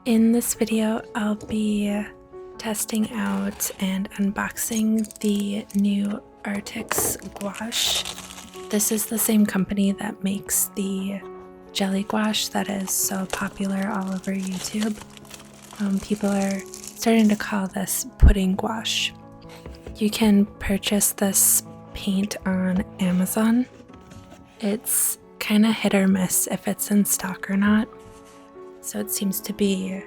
In this video, I'll be testing out and unboxing the new Arrtx gouache. This is the same company that makes the jelly gouache that is so popular all over YouTube. People are starting to call this pudding gouache. You can purchase this paint on Amazon. It's kind of hit or miss if it's in stock or not. So it seems to be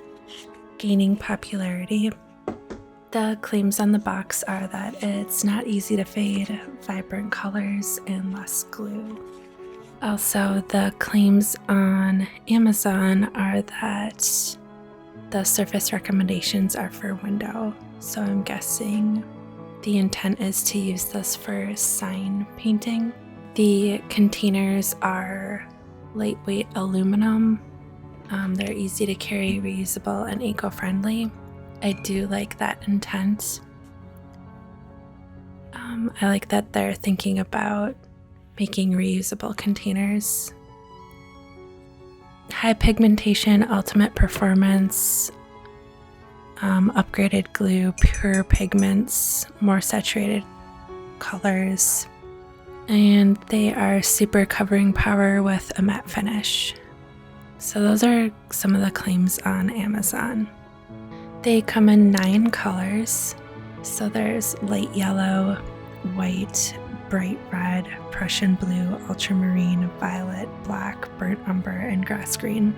gaining popularity. The claims on the box are that it's not easy to fade, vibrant colors, and less glue. Also, the claims on Amazon are that the surface recommendations are for window, so I'm guessing the intent is to use this for sign painting. The containers are lightweight aluminum. They're easy to carry, reusable, and eco-friendly. I do like that intent. I like that they're thinking about making reusable containers. High pigmentation, ultimate performance, upgraded glue, pure pigments, more saturated colors, and they are super covering power with a matte finish. So those are some of the claims on Amazon. They come in 9 colors. So there's light yellow, white, bright red, Prussian blue, ultramarine, violet, black, burnt umber, and grass green.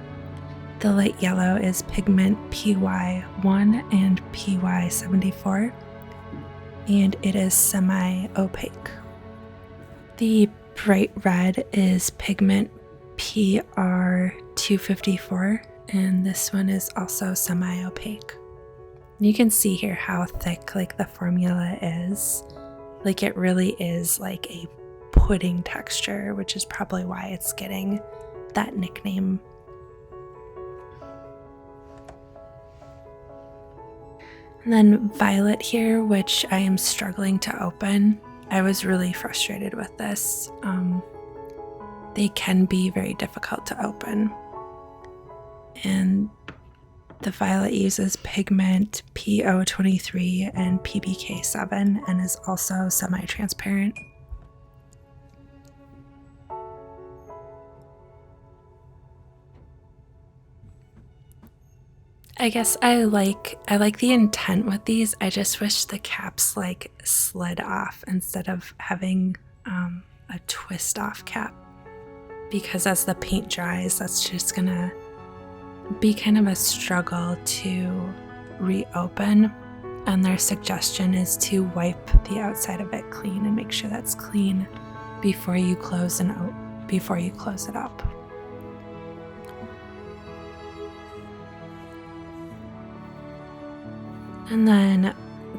The light yellow is pigment PY1 and PY74, and it is semi-opaque. The bright red is pigment PR254, and this one is also semi-opaque. You can see here how thick the formula is. It really is like a pudding texture, which is probably why it's getting that nickname. And then violet here, which I am struggling to open. I was really frustrated with this. They can be very difficult to open. And the violet uses pigment PO23 and PBK7 and is also semi-transparent. I guess I like the intent with these. I just wish the caps slid off instead of having a twist off cap, because as the paint dries, that's just gonna be kind of a struggle to reopen, and their suggestion is to wipe the outside of it clean and make sure that's clean before you close it up. And then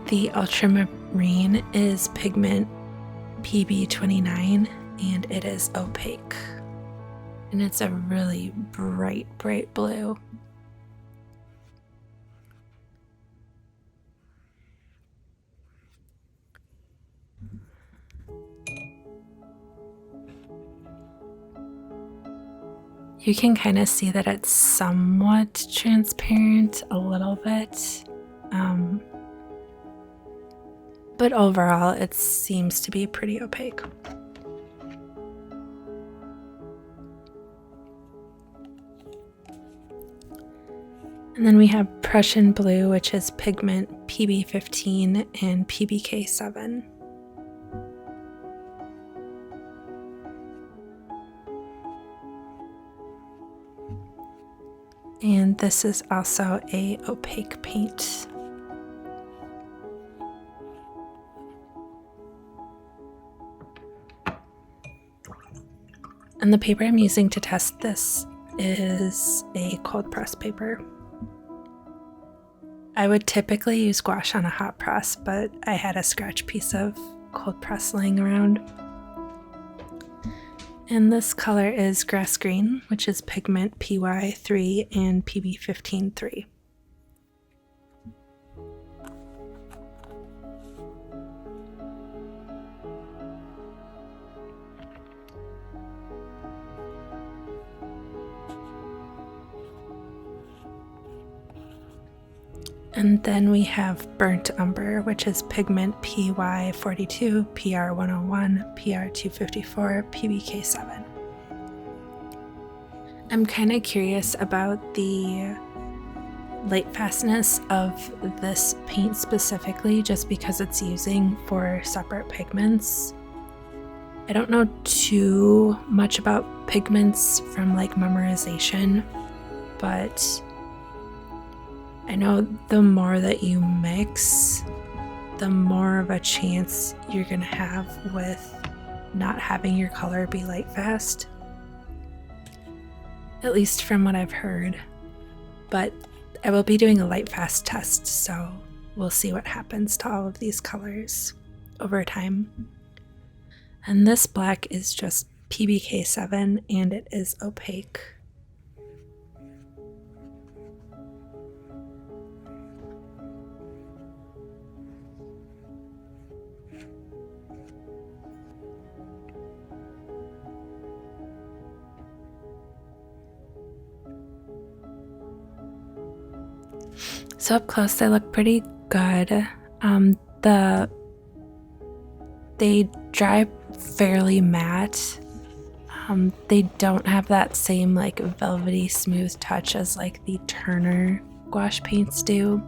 the ultramarine is pigment PB29, and it is opaque. And it's a really bright blue. You can kind of see that it's somewhat transparent a little bit. But overall, it seems to be pretty opaque. And then we have Prussian Blue, which is pigment PB15 and PBK7. And this is also a opaque paint. And the paper I'm using to test this is a cold press paper. I would typically use gouache on a hot press, but I had a scratch piece of cold press laying around. And this color is grass green, which is pigment PY3 and PB15-3. And then we have Burnt Umber, which is pigment PY42, PR101, PR254, PBK7. I'm kind of curious about the light fastness of this paint specifically, just because it's using 4 separate pigments. I don't know too much about pigments from like memorization, but I know the more that you mix, the more of a chance you're gonna have with not having your color be light fast. At least from what I've heard. But I will be doing a light fast test, so we'll see what happens to all of these colors over time. And this black is just PBK7 and it is opaque. So up close they look pretty good. They dry fairly matte. They don't have that same like velvety smooth touch as like the Turner gouache paints do.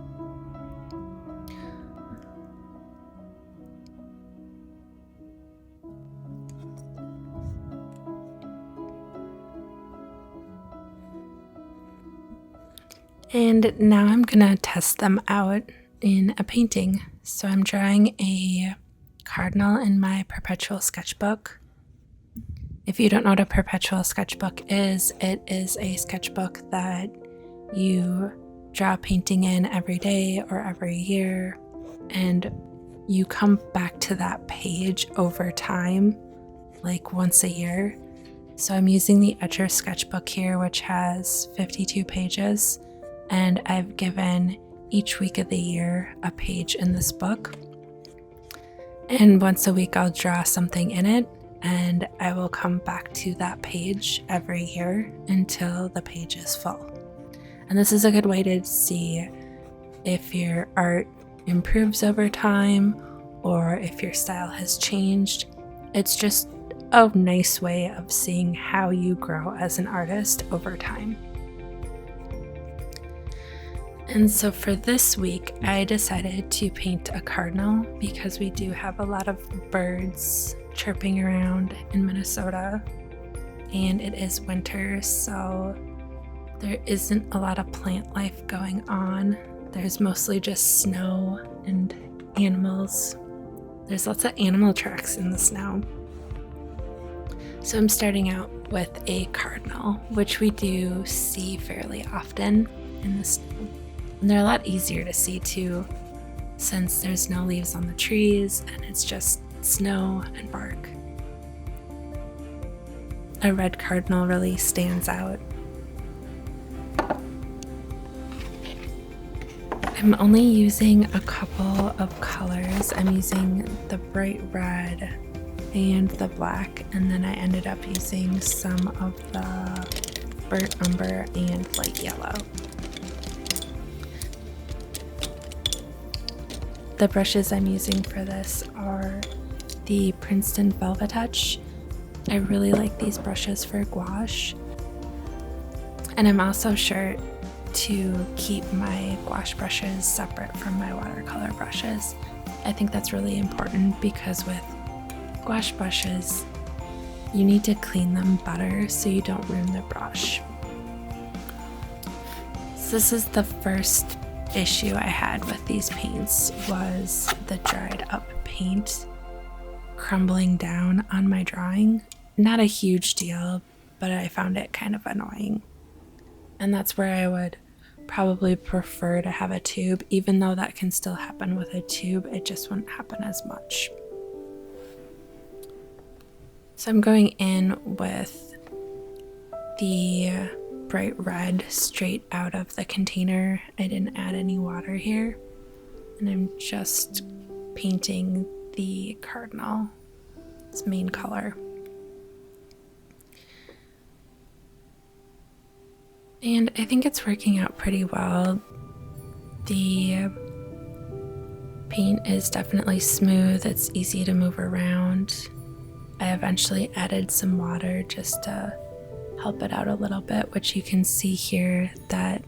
And now I'm gonna test them out in a painting. So I'm drawing a Cardinal in my perpetual sketchbook. If you don't know what a perpetual sketchbook is, it is a sketchbook that you draw a painting in every day or every year, and you come back to that page over time, like once a year. So I'm using the Arrtx sketchbook here, which has 52 pages, and I've given each week of the year a page in this book. And once a week I'll draw something in it, and I will come back to that page every year until the page is full. And this is a good way to see if your art improves over time or if your style has changed. It's just a nice way of seeing how you grow as an artist over time. And so for this week, I decided to paint a cardinal because we do have a lot of birds chirping around in Minnesota, and it is winter, so there isn't a lot of plant life going on. There's mostly just snow and animals. There's lots of animal tracks in the snow. So I'm starting out with a cardinal, which we do see fairly often in the snow. And they're a lot easier to see too, since there's no leaves on the trees and it's just snow and bark. A red cardinal really stands out. I'm only using a couple of colors. I'm using the bright red and the black, and then I ended up using some of the burnt umber and light yellow. The brushes I'm using for this are the Princeton Velvetouch. I really like these brushes for gouache. And I'm also sure to keep my gouache brushes separate from my watercolor brushes. I think that's really important because with gouache brushes, you need to clean them better so you don't ruin the brush. So this is the first issue I had with these paints, was the dried up paint crumbling down on my drawing. Not a huge deal, but I found it kind of annoying. And that's where I would probably prefer to have a tube. Even though that can still happen with a tube, it just wouldn't happen as much. So I'm going in with the bright red straight out of the container. I didn't add any water here, and I'm just painting the cardinal, its main color. And I think it's working out pretty well. The paint is definitely smooth, it's easy to move around. I eventually added some water just to help it out a little bit, which you can see here that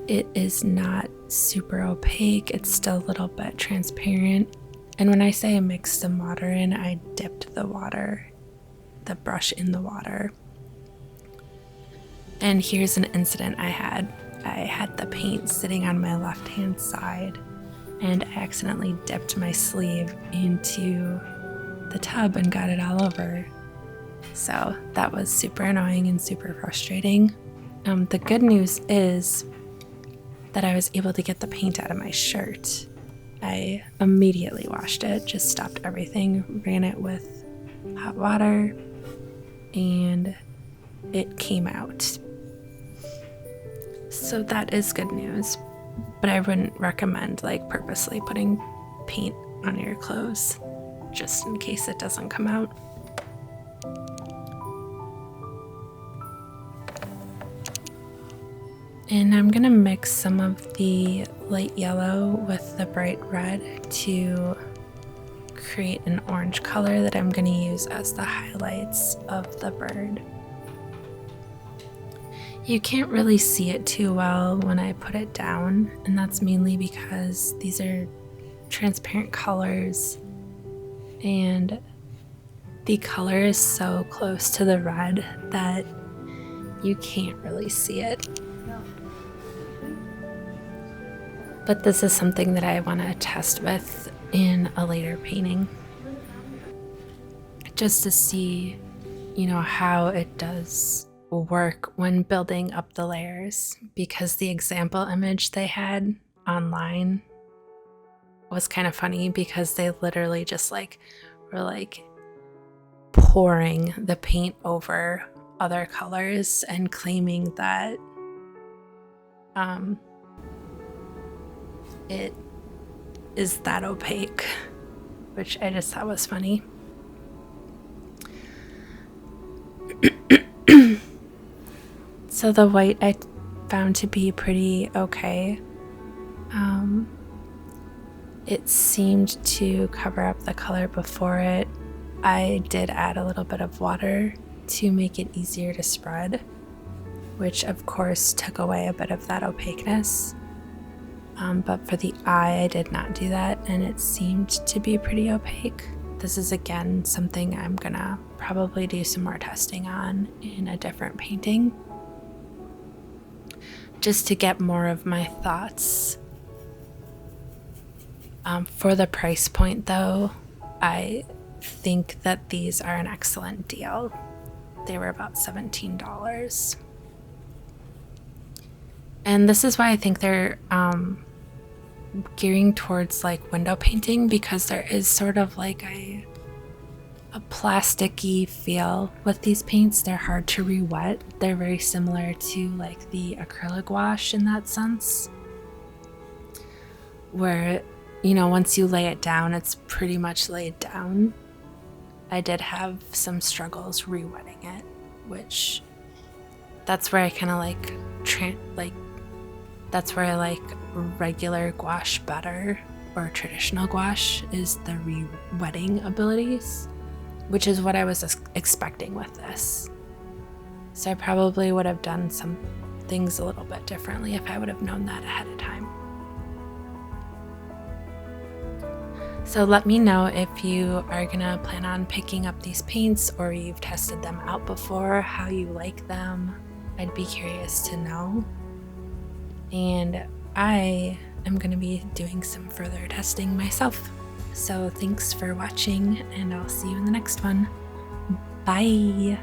it is not super opaque, it's still a little bit transparent. And when I say I mixed some water in, I dipped the brush in the water. And here's an incident I had. I had the paint sitting on my left hand side and I accidentally dipped my sleeve into the tub and got it all over. So that was super annoying and super frustrating. The good news is that I was able to get the paint out of my shirt. I immediately washed it, just stopped everything, ran it with hot water, and it came out. So that is good news, but I wouldn't recommend like purposely putting paint on your clothes just in case it doesn't come out. And I'm gonna mix some of the light yellow with the bright red to create an orange color that I'm gonna use as the highlights of the bird. You can't really see it too well when I put it down, and that's mainly because these are transparent colors and the color is so close to the red that you can't really see it. But this is something that I want to test with in a later painting, just to see, how it does work when building up the layers, because the example image they had online was kind of funny because they literally just were pouring the paint over other colors and claiming that it is that opaque, which I just thought was funny. So the white I found to be pretty okay. It seemed to cover up the color before it. I did add a little bit of water to make it easier to spread, which of course took away a bit of that opaqueness. But for the eye, I did not do that, and it seemed to be pretty opaque. This is again something I'm gonna probably do some more testing on in a different painting, just to get more of my thoughts. For the price point though, I think that these are an excellent deal. They were about $17. And this is why I think they're gearing towards window painting, because there is sort of a plasticky feel with these paints. They're hard to re-wet. They're very similar to the acrylic gouache in that sense, where once you lay it down, it's pretty much laid down. I did have some struggles re-wetting it, which that's where I kind of that's where I like regular gouache better, or traditional gouache, is the re-wetting abilities, which is what I was expecting with this. So I probably would have done some things a little bit differently if I would have known that ahead of time. So let me know if you are gonna plan on picking up these paints or you've tested them out before, how you like them. I'd be curious to know. And I am gonna be doing some further testing myself. So thanks for watching, and I'll see you in the next one. Bye!